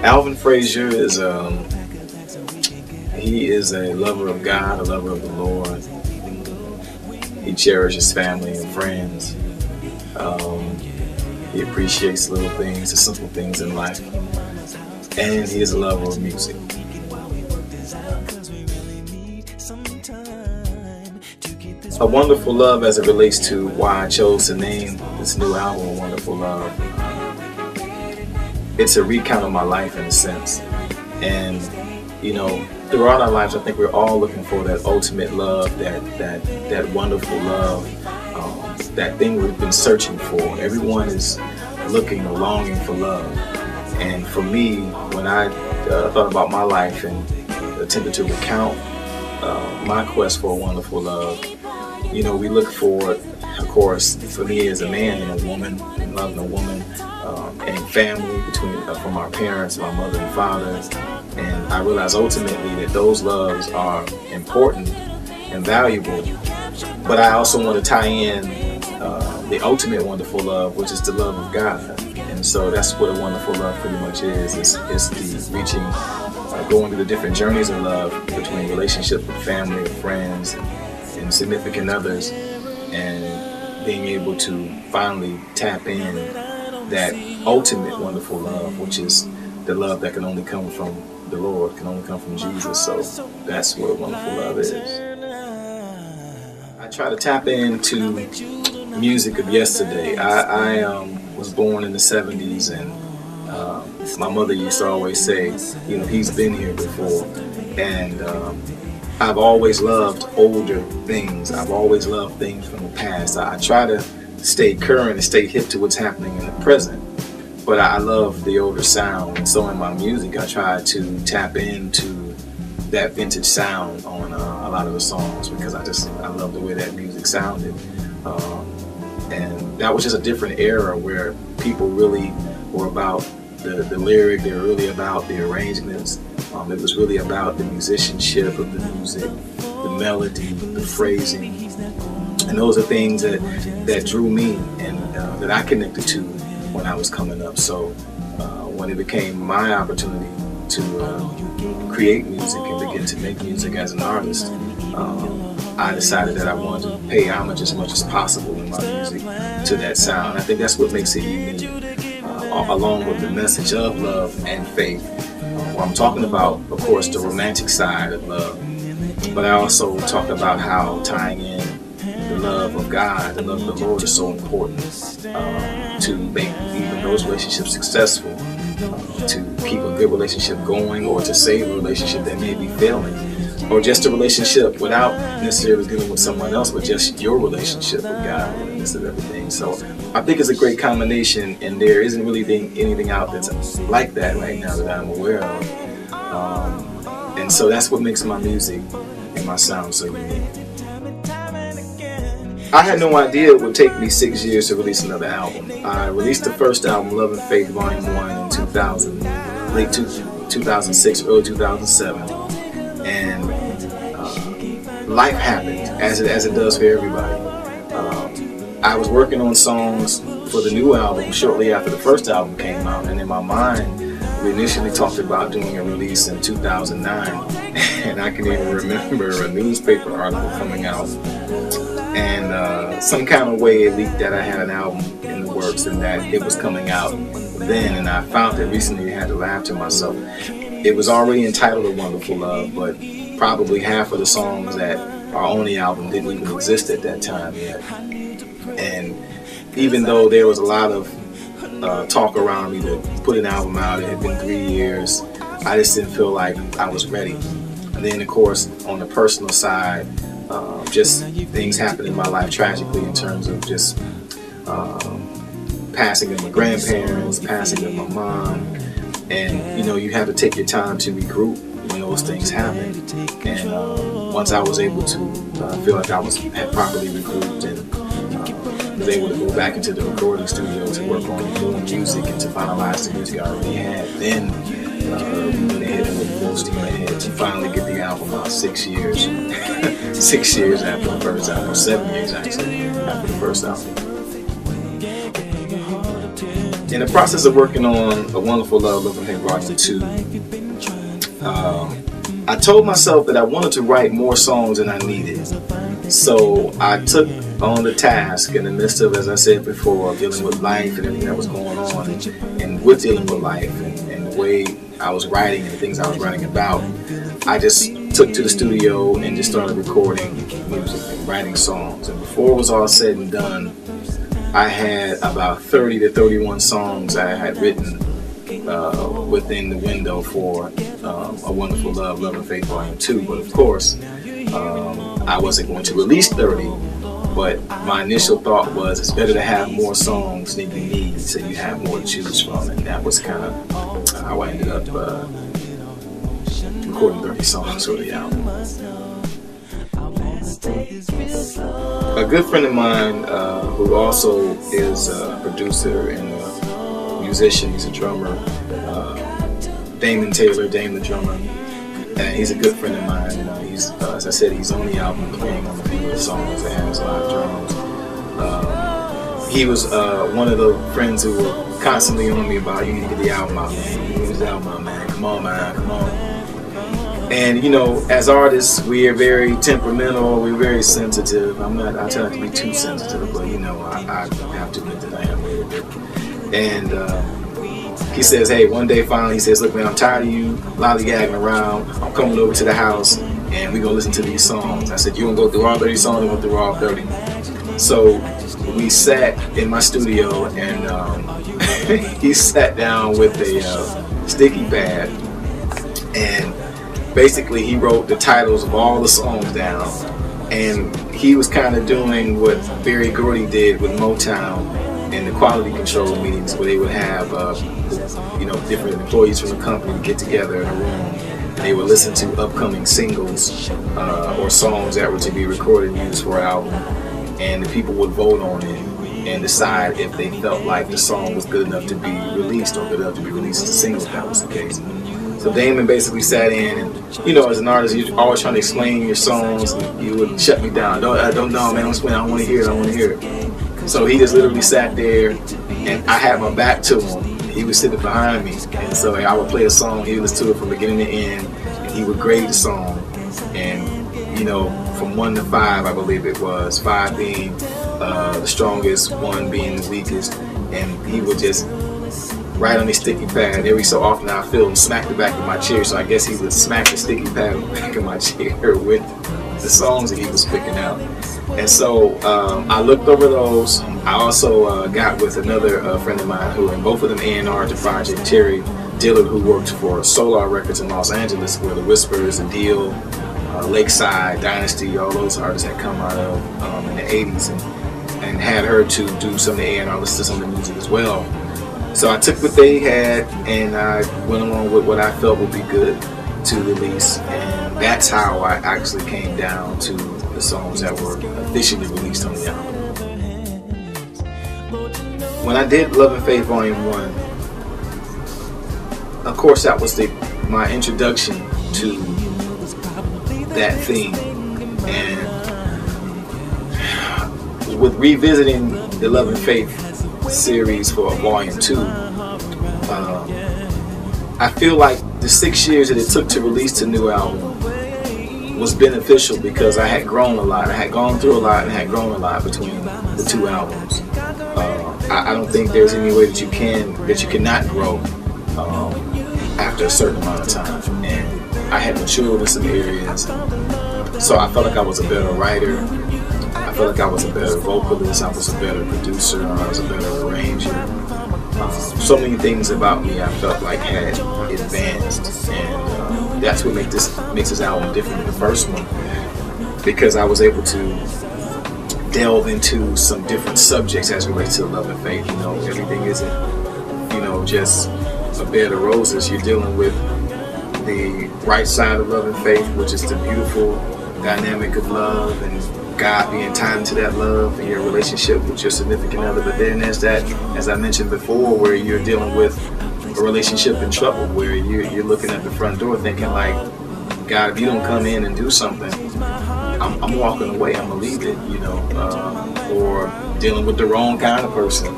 Alvin Frazier is he is a lover of God, a lover of the Lord. He cherishes family and friends. Um, he appreciates little things, the simple things in life, and he is a lover of music. A Wonderful Love, as it relates to why I chose to name this new album A Wonderful Love, it's a recount of my life in a sense. And you know, throughout our lives, I think we're all looking for that ultimate love, that wonderful love, that thing we've been searching for. Everyone is looking or longing for love. And for me, when I thought about my life and attempted to recount my quest for a wonderful love, you know, we look for, of course, for me as a man and a woman, and loving a woman, and family between from our parents, my mother and father. And I realized ultimately that those loves are important and valuable, but I also want to tie in the ultimate wonderful love, which is the love of God. And so that's what a wonderful love pretty much is. It's the reaching, going through the different journeys of love between relationship with family, with friends, and significant others, and being able to finally tap in that ultimate wonderful love, which is the love that can only come from the Lord, can only come from Jesus. So that's what a wonderful love is. I try to tap into music of yesterday. I was born in the 70s, and my mother used to always say, you know, he's been here before. And I've always loved older things. I've always loved things from the past. I try to stay current and stay hip to what's happening in the present. But I love the older sound, and so in my music I try to tap into that vintage sound on a lot of the songs, because I love the way that music sounded. And that was just a different era where people really were about the lyric, they were really about the arrangements. It was really about the musicianship of the music, the melody, the phrasing. And those are things that drew me and that I connected to when I was coming up. So when it became my opportunity to create music and begin to make music as an artist, I decided that I wanted to pay homage as much as possible in my music to that sound. I think that's what makes it unique, along with the message of love and faith. I'm talking about, of course, the romantic side of love, but I also talk about how tying in the love of God, the love of the Lord is so important to make even those relationships successful, to keep a good relationship going, or to save a relationship that may be failing, or just a relationship without necessarily dealing with someone else, but just your relationship with God in the midst of everything. So I think it's a great combination, and there isn't really anything out that's like that right now that I'm aware of. And so that's what makes my music and my sound so unique. I had no idea it would take me 6 years to release another album. I released the first album, Love and Faith Volume 1, in 2000, late 2006, early 2007. And life happened, as it does for everybody. I was working on songs for the new album shortly after the first album came out, and in my mind, we initially talked about doing a release in 2009, and I can even remember a newspaper article coming out, and some kind of way it leaked that I had an album in the works and that it was coming out then, and I found it recently and had to laugh to myself. It was already entitled A Wonderful Love, but probably half of the songs that are on the album didn't even exist at that time yet. And even though there was a lot of talk around me to put an album out, it had been 3 years, I just didn't feel like I was ready. And then, of course, on the personal side, just things happened in my life tragically, in terms of just passing of my grandparents, passing of my mom, and you know, you have to take your time to regroup when those things happen. And once I was able to feel like I had properly regrouped and was able to go back into the recording studio to work on doing music and to finalize the music I already had, then we went ahead and with full steam ahead to finally get the album out 6 years. 6 years after the first album, 7 years actually after the first album. in the process of working on A Wonderful Love, Love and Hate Volume 2, I told myself that I wanted to write more songs than I needed. So I took on the task in the midst of, as I said before, dealing with life and everything that was going on, and with dealing with life and the way I was writing and the things I was writing about. I just took to the studio and just started recording music and writing songs. And before it was all said and done, I had about 30 to 31 songs I had written within the window for A Wonderful Love, Love and Faith Volume 2. But of course, I wasn't going to release 30, but my initial thought was it's better to have more songs than you need so you have more to choose from. And that was kind of how I ended up recording 30 songs for the album. A good friend of mine who also is a producer and a musician, he's a drummer, Damion Dame the drummer, and he's a good friend of mine. He's, as I said, he's on the album playing on a few of the songs that has live drums. He was one of the friends who were constantly on me about, you need to get the album out, man. You need to get the album out, man. Come on, man. Come on. And you know, as artists, we are very temperamental. We're very sensitive. I try not to be too sensitive, but you know, I have to admit that I am a little bit. And he says, hey, one day finally, he says, look, man, I'm tired of you lollygagging around. I'm coming over to the house, and we're gonna listen to these songs. I said, you gonna go through all 30 songs? I went through all 30. So we sat in my studio, and he sat down with a sticky pad, and basically he wrote the titles of all the songs down, and he was kind of doing what Berry Gordy did with Motown in the quality control meetings, where they would have you know, different employees from the company get together in a room. They would listen to upcoming singles or songs that were to be recorded and used for an album, and the people would vote on it and decide if they felt like the song was good enough to be released or good enough to be released as a single, if that was the case. So Damon basically sat in, and you know, as an artist, you're always trying to explain your songs, and you would shut me down. Don't know, man, don't explain, I don't want to hear it, I want to hear it. So he just literally sat there, and I had my back to him. He was sitting behind me, and so I would play a song, he would listen to it from beginning to end, and he would grade the song. And you know, from 1 to 5, I believe it was, 5 being the strongest, 1 being the weakest, and he would just write on his sticky pad. Every so often I feel him smack the back of my chair, so I guess he would smack the sticky pad on the back of my chair with the songs that he was picking out. And so I looked over those. I also got with another friend of mine who, and both of them A&R to project, Terry Dillard, who worked for Solar Records in Los Angeles, where the Whispers, the Deal, Lakeside, Dynasty, all those artists had come out of in the 80s, and had her to do some of the A&R, listen to some of the music as well. So I took what they had, and I went along with what I felt would be good to release, and that's how I actually came down to the songs that were officially released on the album. When I did Love and Faith Volume 1, of course that was my introduction to that theme, and with revisiting the Love and Faith series for Volume 2, I feel like the 6 years that it took to release the new album was beneficial, because I had grown a lot. I had gone through a lot and had grown a lot between the 2 albums. I don't think there's any way that you cannot grow after a certain amount of time, and I had matured in some areas, so I felt like I was a better writer. I felt like I was a better vocalist, I was a better producer, I was a better arranger. So many things about me I felt like had advanced, and that's what makes this album different than the first one, because I was able to delve into some different subjects as it relates to Love and Faith. You know, everything isn't, you know, just a bed of roses. You're dealing with the right side of Love and Faith, which is the beautiful dynamic of love and God being tied into that love and your relationship with your significant other. But then there's that, as I mentioned before, where you're dealing with a relationship in trouble, where you're looking at the front door thinking like, God, if you don't come in and do something, I'm walking away, I'm gonna leave it, you know, or dealing with the wrong kind of person,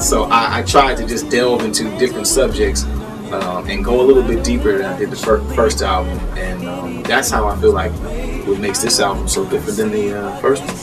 So I tried to just delve into different subjects and go a little bit deeper than I did the first album, and that's how I feel like what makes this album so different than the first one.